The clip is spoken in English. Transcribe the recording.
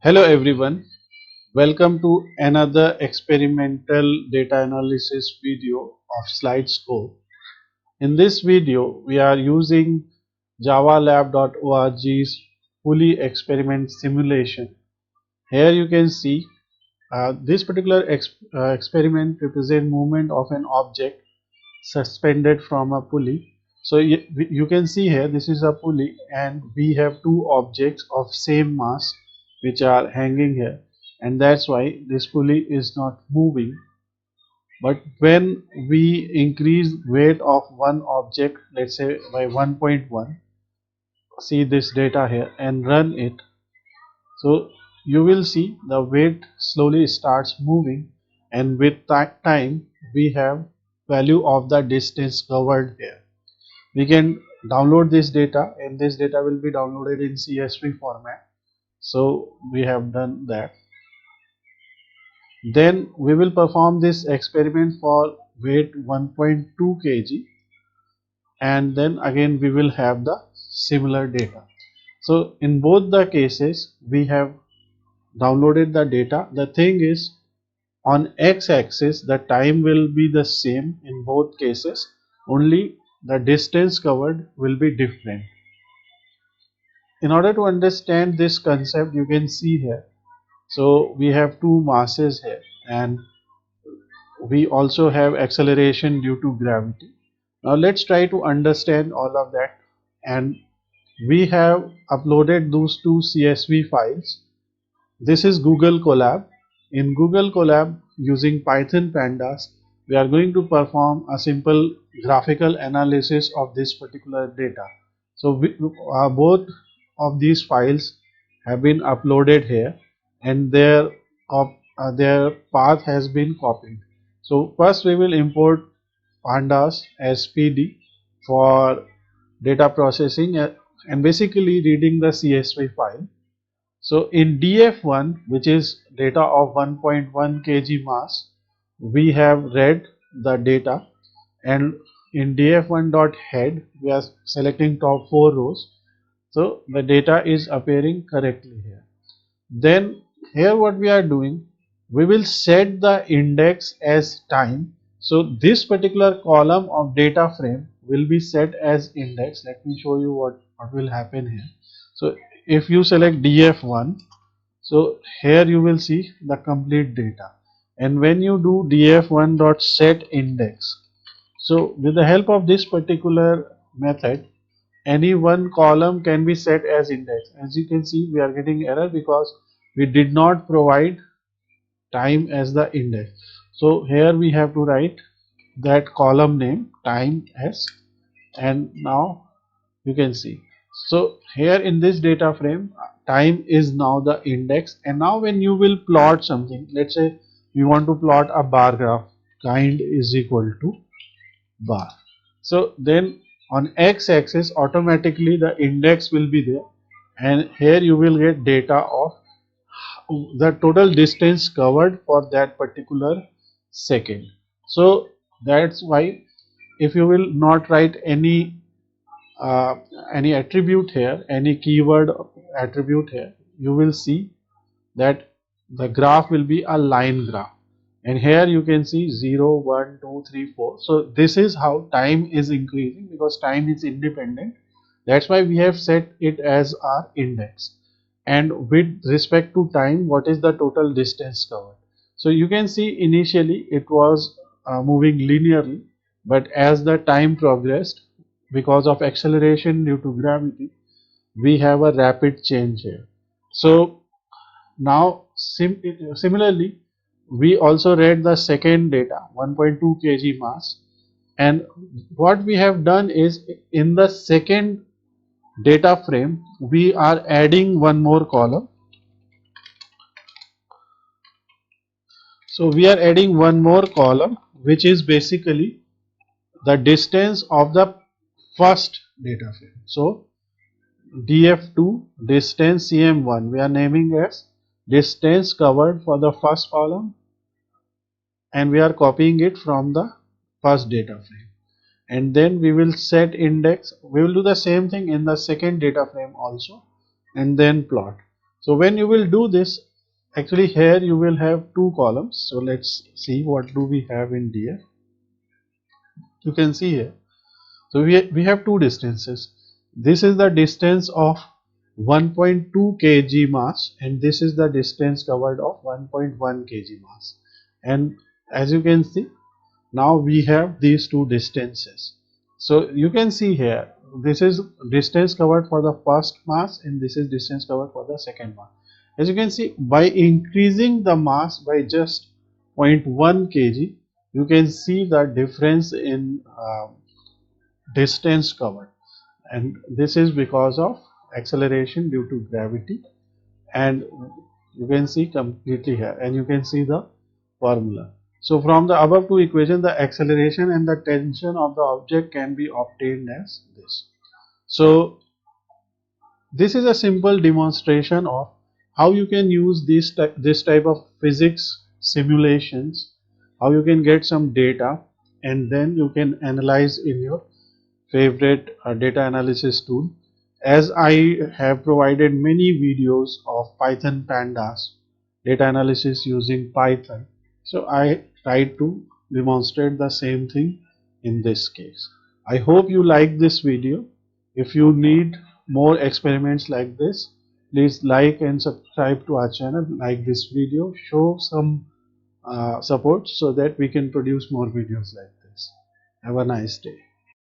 Hello everyone, welcome to another experimental data analysis video of Slidescope. In this video, we are using javalab.org's Pulley experiment simulation. Here you can see this particular experiment represents movement of an object suspended from a pulley. So you can see here this is a pulley and we have two objects of same mass which are hanging here, and that's why this pulley is not moving. But when we increase weight of one object, let's say by 1.1, see this data here and run it, so you will see the weight slowly starts moving, and with that time we have value of the distance covered here. We can download this data and this data will be downloaded in CSV format. So we have done that. Then we will perform this experiment for weight 1.2 kg, and then again we will have the similar data. So in both the cases we have downloaded the data. The thing is, on x-axis the time will be the same in both cases, only the distance covered will be different. In order to understand this concept, you can see here, so we have two masses here and we also have acceleration due to gravity. Now let's try to understand all of that, and we have uploaded those two CSV files. This is Google Colab. In Google Colab, using Python Pandas, we are going to perform a simple graphical analysis of this particular data. So both of these files have been uploaded here, and their path has been copied. So first we will import Pandas as PD for data processing and basically reading the CSV file. So in df1, which is data of 1.1 kg mass, we have read the data, and in df1.head we are selecting top 4 rows, so the data is appearing correctly here. Then here what we are doing, we will set the index as time. So this particular column of data frame will be set as index. Let me show you what will happen here. So if you select df1, so here you will see the complete data, and when you do df1.setIndex, so with the help of this particular method, any one column can be set as index. As you can see, we are getting error because we did not provide time as the index. So here we have to write that column name time as, and now you can see, so here in this data frame time is now the index. And now when you will plot something, let's say we want to plot a bar graph, kind is equal to bar, so then on x-axis automatically the index will be there, and here you will get data of the total distance covered for that particular second. So that's why if you will not write any attribute here, any keyword attribute here, you will see that the graph will be a line graph, and here you can see 0 1 2 3 4. So this is how time is increasing, because time is independent. That's why we have set it as our index, and with respect to time, what is the total distance covered. So you can see initially it was moving linearly, but as the time progressed, because of acceleration due to gravity, we have a rapid change here. So now similarly we also read the second data 1.2 kg mass, and what we have done is in the second data frame we are adding one more column. So we are adding one more column, which is basically the distance of the first data frame. So df2 distance cm1 we are naming as distance covered for the first column, and we are copying it from the first data frame, and then we will set index. We will do the same thing in the second data frame also, and then plot. So when you will do this, actually here you will have two columns. So let's see what do we have in DF. You can see here. So we have two distances. This is the distance of 1.2 kg mass, and this is the distance covered of 1.1 kg mass. And as you can see, now we have these two distances. So you can see here, this is distance covered for the first mass and this is distance covered for the second mass. As you can see, by increasing the mass by just 0.1 kg, you can see the difference in distance covered, and this is because of acceleration due to gravity. And you can see completely here, and you can see the formula. So from the above two equations, the acceleration and the tension of the object can be obtained as this. So this is a simple demonstration of how you can use this type of physics simulations, how you can get some data and then you can analyze in your favorite data analysis tool. As I have provided many videos of Python Pandas data analysis using Python, so I tried to demonstrate the same thing in this case. I hope you like this video. If you need more experiments like this, please like and subscribe to our channel, like this video, show some support so that we can produce more videos like this. Have a nice day.